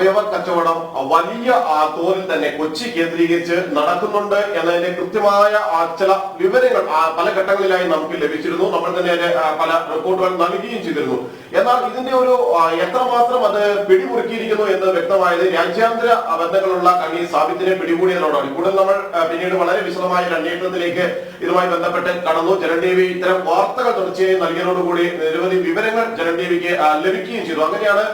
അവയവ കച്ചവടം വലിയ തോതിൽ തന്നെ കൊച്ചി കേന്ദ്രീകരിച്ച് നടക്കുന്നുണ്ട് എന്നതിന്റെ കൃത്യമായ ചില വിവരങ്ങൾ പല ഘട്ടങ്ങളിലായി നമുക്ക് ലഭിച്ചിരുന്നു. നമ്മൾ തന്നെ പല റിപ്പോർട്ടുകൾ നൽകുകയും ചെയ്തിരുന്നു. എന്നാൽ ഇതിന്റെ ഒരു എത്രമാത്രം അത് പിടിമുറുക്കിയിരിക്കുന്നു എന്ന് വ്യക്തമായത് രാജ്യാന്തര ബന്ധങ്ങളുള്ള കണ്ണി സാബിത്തിനെ പിടികൂടിയതോടാണ്. കൂടുതൽ നമ്മൾ പിന്നീട് വളരെ വിശദമായ ഒരു അന്വേഷണത്തിലേക്ക് ഇതുമായി ബന്ധപ്പെട്ട് കടന്നു. ജനൻ ടിവി ഇത്തരം വാർത്തകൾ തുടർച്ചയായി നൽകിയതോടുകൂടി നിരവധി വിവരങ്ങൾ ജനൻ ടിവിക്ക് ലഭിക്കുകയും ചെയ്തു. അങ്ങനെയാണ്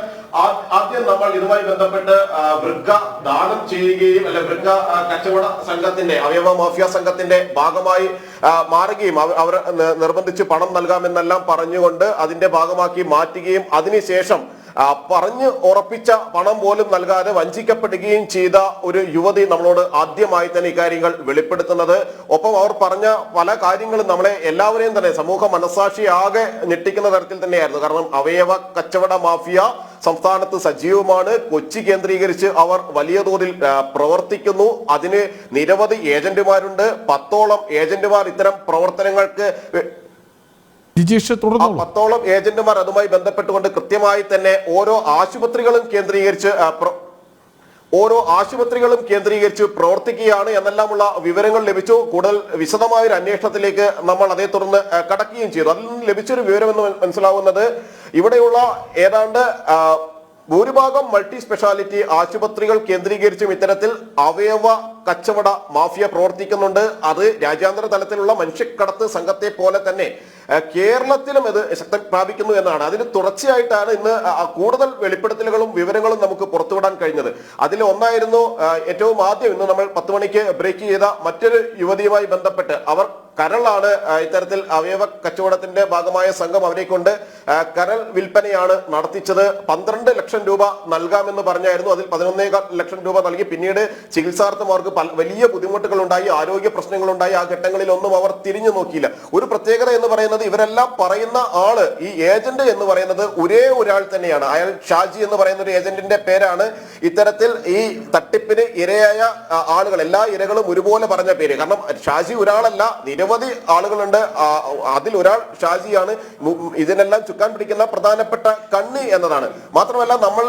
ആദ്യം നമ്മൾ ഇതുമായി ബന്ധപ്പെട്ട് വൃക്ക ദാനം ചെയ്യുകയും അല്ലെ വൃക്ക കച്ചവട സംഘത്തിന്റെ അവയവ മാഫിയ സംഘത്തിന്റെ ഭാഗമായി മാറുകയും അവർ നിർബന്ധിച്ച് പണം നൽകാമെന്നെല്ലാം പറഞ്ഞുകൊണ്ട് അതിന്റെ ഭാഗമാക്കി മാറ്റുകയും അതിനുശേഷം പറഞ്ഞു ഉറപ്പിച്ച പണം പോലും നൽകാതെ വഞ്ചിക്കപ്പെടുകയും ചെയ്ത ഒരു യുവതി നമ്മളോട് ആദ്യമായി തന്നെ ഇക്കാര്യങ്ങൾ വെളിപ്പെടുത്തുന്നത്. ഒപ്പം അവർ പറഞ്ഞ പല കാര്യങ്ങളും നമ്മളെ എല്ലാവരെയും തന്നെ സമൂഹ മനസാക്ഷിയാകെ ഞെട്ടിക്കുന്ന തരത്തിൽ തന്നെയായിരുന്നു. കാരണം അവയവ കച്ചവട മാഫിയ സംസ്ഥാനത്ത് സജീവമാണ്. കൊച്ചി കേന്ദ്രീകരിച്ച് അവർ വലിയ തോതിൽ പ്രവർത്തിക്കുന്നു. അതിന് നിരവധി ഏജന്റുമാരുണ്ട്. 10ഓളം ഏജന്റുമാർ ഇത്തരം പ്രവർത്തനങ്ങൾക്ക് 10ഓളം ഏജന്റുമാർ അതുമായി ബന്ധപ്പെട്ടുകൊണ്ട് കൃത്യമായി തന്നെ ഓരോ ആശുപത്രികളും കേന്ദ്രീകരിച്ച് പ്രവർത്തിക്കുകയാണ് എന്നെല്ലാമുള്ള വിവരങ്ങൾ ലഭിച്ചു. കൂടുതൽ വിശദമായ ഒരു അന്വേഷണത്തിലേക്ക് നമ്മൾ അതേ തുടർന്ന് കടക്കുകയും ചെയ്തു. അതിൽ നിന്ന് ലഭിച്ചൊരു വിവരമെന്ന് മനസ്സിലാവുന്നത് ഇവിടെയുള്ള ഏതാണ്ട് ഭൂരിഭാഗം മൾട്ടി സ്പെഷ്യാലിറ്റി ആശുപത്രികൾ കേന്ദ്രീകരിച്ചും ഇത്തരത്തിൽ അവയവ കച്ചവട മാഫിയ പ്രവർത്തിക്കുന്നുണ്ട്. അത് രാജ്യാന്തര തലത്തിലുള്ള മനുഷ്യക്കടത്ത് സംഘത്തെ പോലെ തന്നെ കേരളത്തിലും ഇത് ശക്തി പ്രാപിക്കുന്നു എന്നാണ്. അതിന് തുടർച്ചയായിട്ടാണ് ഇന്ന് കൂടുതൽ വെളിപ്പെടുത്തലുകളും വിവരങ്ങളും നമുക്ക് പുറത്തുവിടാൻ കഴിഞ്ഞത്. അതിൽ ഒന്നായിരുന്നു ഏറ്റവും ആദ്യം ഇന്ന് നമ്മൾ 10 മണിക്ക് ബ്രേക്ക് ചെയ്ത മറ്റൊരു യുവതിയുമായി ബന്ധപ്പെട്ട് അവർ കരളാണ് ഇത്തരത്തിൽ അവയവ കച്ചവടത്തിന്റെ ഭാഗമായ സംഘം അവരെ കൊണ്ട് കരൾ വിൽപ്പനയാണ് നടത്തിച്ചത്. 12 ലക്ഷം രൂപ നൽകാമെന്ന് പറഞ്ഞായിരുന്നു. അതിൽ 11 ലക്ഷം രൂപ നൽകി. പിന്നീട് ചികിത്സാർത്ഥം അവർക്ക് വലിയ ബുദ്ധിമുട്ടുകൾ ഉണ്ടായി, ആരോഗ്യ പ്രശ്നങ്ങൾ ഉണ്ടായി. ആ ഘട്ടങ്ങളിലൊന്നും അവർ തിരിഞ്ഞു നോക്കിയില്ല. ഒരു പ്രത്യേകത എന്ന് പറയുന്നത് ഇവരെല്ലാം പറയുന്ന ആള് ഈ ഏജന്റ് എന്ന് പറയുന്നത് ഒരേ ഒരാൾ തന്നെയാണ്. അയാൾ ഷാജി എന്ന് പറയുന്ന ഒരു ഏജന്റിന്റെ പേരാണ്. ഇത്തരത്തിൽ ഈ തട്ടിപ്പിന് ഇരയായ ആളുകൾ എല്ലാ ഇരകളും ഒരുപോലെ പറഞ്ഞ പേര്. കാരണം ഷാജി ഒരാളല്ല, നിരവധി ആളുകളുണ്ട്. അതിൽ ഒരാൾ ഷാജിയാണ്. ഇതിനെല്ലാം ചുക്കാൻ പിടിക്കുന്ന പ്രധാനപ്പെട്ട കണ്ണി എന്നതാണ്. മാത്രമല്ല നമ്മൾ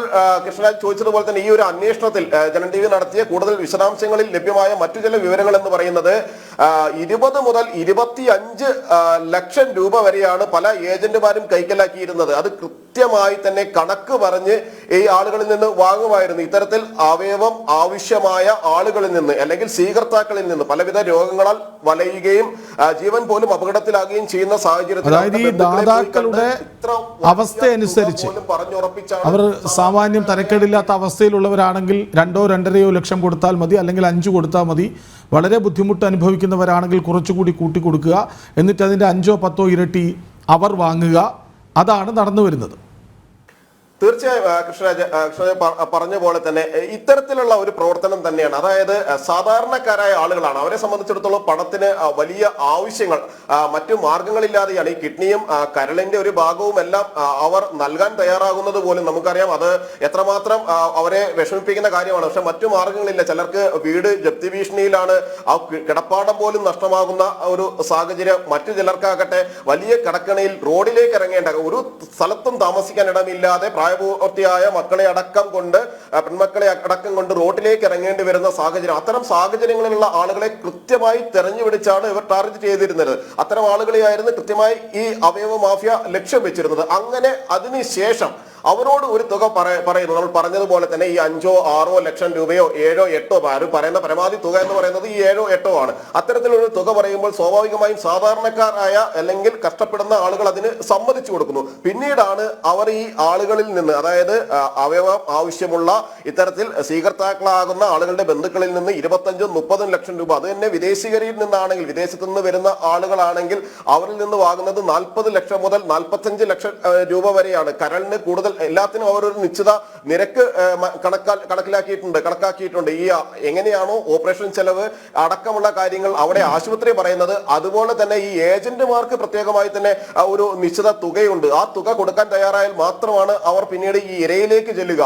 കൃഷ്ണരാജ് ചോദിച്ചതുപോലെ തന്നെ ഈ ഒരു അന്വേഷണത്തിൽ ജനൻ ടിവി നടത്തിയ കൂടുതൽ വിശദാംശങ്ങളിൽ ലഭ്യമായ മറ്റു ചില വിവരങ്ങൾ എന്ന് പറയുന്നത് 20 മുതൽ 25 ലക്ഷം രൂപ വരെയാണ് പല ഏജന്റുമാരും കൈക്കലാക്കിയിരുന്നത്. അത് കൃത്യമായി തന്നെ കണക്ക് പറഞ്ഞ് ഈ ആളുകളിൽ നിന്ന് വാങ്ങുമായിരുന്നു. ഇത്തരത്തിൽ അവയവം ആവശ്യമായ ആളുകളിൽ നിന്ന് അല്ലെങ്കിൽ സ്വീകർത്താക്കളിൽ നിന്ന് പലവിധ രോഗങ്ങളാൽ വലയുകയും ജീവൻ പോലും അപകടത്തിലാകുകയും ചെയ്യുന്ന സാഹചര്യത്തിൽ ദാതാക്കളുടെ അവസ്ഥ അനുസരിച്ച് അവർ സാമാന്യം തരക്കേടില്ലാത്ത അവസ്ഥയിലുള്ളവരാണെങ്കിൽ 2-2.5 ലക്ഷം കൊടുത്താൽ മതി, അല്ലെങ്കിൽ 5 കൊടുത്താൽ മതി. വളരെ ബുദ്ധിമുട്ട് അനുഭവിക്കുന്നവരാണെങ്കിൽ കുറച്ചുകൂടി കൂട്ടിക്കൊടുക്കുക, എന്നിട്ട് അതിൻ്റെ 5-10 ഇരട്ടി അവർ വാങ്ങുക. അതാണ് നടന്നു വരുന്നത്. തീർച്ചയായും കൃഷ്ണരാജ് പറഞ്ഞ പോലെ തന്നെ ഇത്തരത്തിലുള്ള ഒരു പ്രവർത്തനം തന്നെയാണ്. അതായത് സാധാരണക്കാരായ ആളുകളാണ്. അവരെ സംബന്ധിച്ചിടത്തോളം പണത്തിന് വലിയ ആവശ്യങ്ങൾ മറ്റു മാർഗങ്ങളില്ലാതെയാണ്. ഈ കിഡ്നിയും കരളിന്റെ ഒരു ഭാഗവും എല്ലാം അവർ നൽകാൻ തയ്യാറാകുന്നത് പോലും നമുക്കറിയാം. അത് എത്രമാത്രം അവരെ വിഷമിപ്പിക്കുന്ന കാര്യമാണ്. പക്ഷെ മറ്റു മാർഗങ്ങളില്ല. ചിലർക്ക് വീട് ജപ്തി ഭീഷണിയിലാണ്. ആ കിടപ്പാടം പോലും നഷ്ടമാകുന്ന ഒരു സാഹചര്യം. മറ്റു ചിലർക്കാകട്ടെ വലിയ കടക്കണിയിൽ റോഡിലേക്ക് ഇറങ്ങേണ്ട, ഒരു സ്ഥലത്തും താമസിക്കാൻ ഇടമില്ലാതെ പ്രായപൂർത്തിയായ മക്കളെ അടക്കം കൊണ്ട് പെൺമക്കളെ അടക്കം കൊണ്ട് റോഡിലേക്ക് ഇറങ്ങേണ്ടി വരുന്ന സാഹചര്യം. അത്തരം സാഹചര്യങ്ങളിലുള്ള ആളുകളെ കൃത്യമായി തെരഞ്ഞുപിടിച്ചാണ് ഇവർ ടാർഗറ്റ് ചെയ്തിരുന്നത്. അത്തരം ആളുകളെയായിരുന്നു കൃത്യമായി ഈ അവയവ മാഫിയ ലക്ഷ്യം വെച്ചിരുന്നത്. അങ്ങനെ അതിനുശേഷം അവരോട് ഒരു തുക പറയുന്നു. നമ്മൾ പറഞ്ഞതുപോലെ തന്നെ ഈ 5-6 ലക്ഷം രൂപയോ 7-8 ആരും പറയുന്ന പരമാവധി തുക എന്ന് പറയുന്നത് ഈ 7-8 ആണ്. അത്തരത്തിലൊരു തുക പറയുമ്പോൾ സ്വാഭാവികമായും സാധാരണക്കാരായ അല്ലെങ്കിൽ കഷ്ടപ്പെടുന്ന ആളുകൾ അതിന് സമ്മതിച്ചു കൊടുക്കുന്നു. പിന്നീടാണ് അവർ ഈ ആളുകളിൽ നിന്ന്, അതായത് അവയവം ആവശ്യമുള്ള ഇത്തരത്തിൽ സ്വീകർത്താക്കളാകുന്ന ആളുകളുടെ ബന്ധുക്കളിൽ നിന്ന് 25-30 ലക്ഷം രൂപ, അത് തന്നെ വിദേശികരിൽ നിന്നാണെങ്കിൽ, വിദേശത്തു നിന്ന് വരുന്ന ആളുകളാണെങ്കിൽ അവരിൽ നിന്ന് വാങ്ങുന്നത് 40 ലക്ഷം മുതൽ 45 ലക്ഷം രൂപ വരെയാണ്. കരളിന് കൂടുതൽ എല്ലാത്തിനും അവർ ഒരു നിശ്ചിത നിരക്ക് കണക്കാക്കിയിട്ടുണ്ട്. ഈ എങ്ങനെയാണോ ഓപ്പറേഷൻ ചെലവ് അടക്കമുള്ള കാര്യങ്ങൾ അവിടെ ആശുപത്രി പറയുന്നത്, അതുപോലെ തന്നെ ഈ ഏജന്റുമാർക്ക് പ്രത്യേകമായി തന്നെ ഒരു നിശ്ചിത തുകയുണ്ട്. ആ തുക കൊടുക്കാൻ തയ്യാറായാൽ മാത്രമാണ് അവർ പിന്നീട് ഈ ഇരയിലേക്ക് ചെല്ലുക.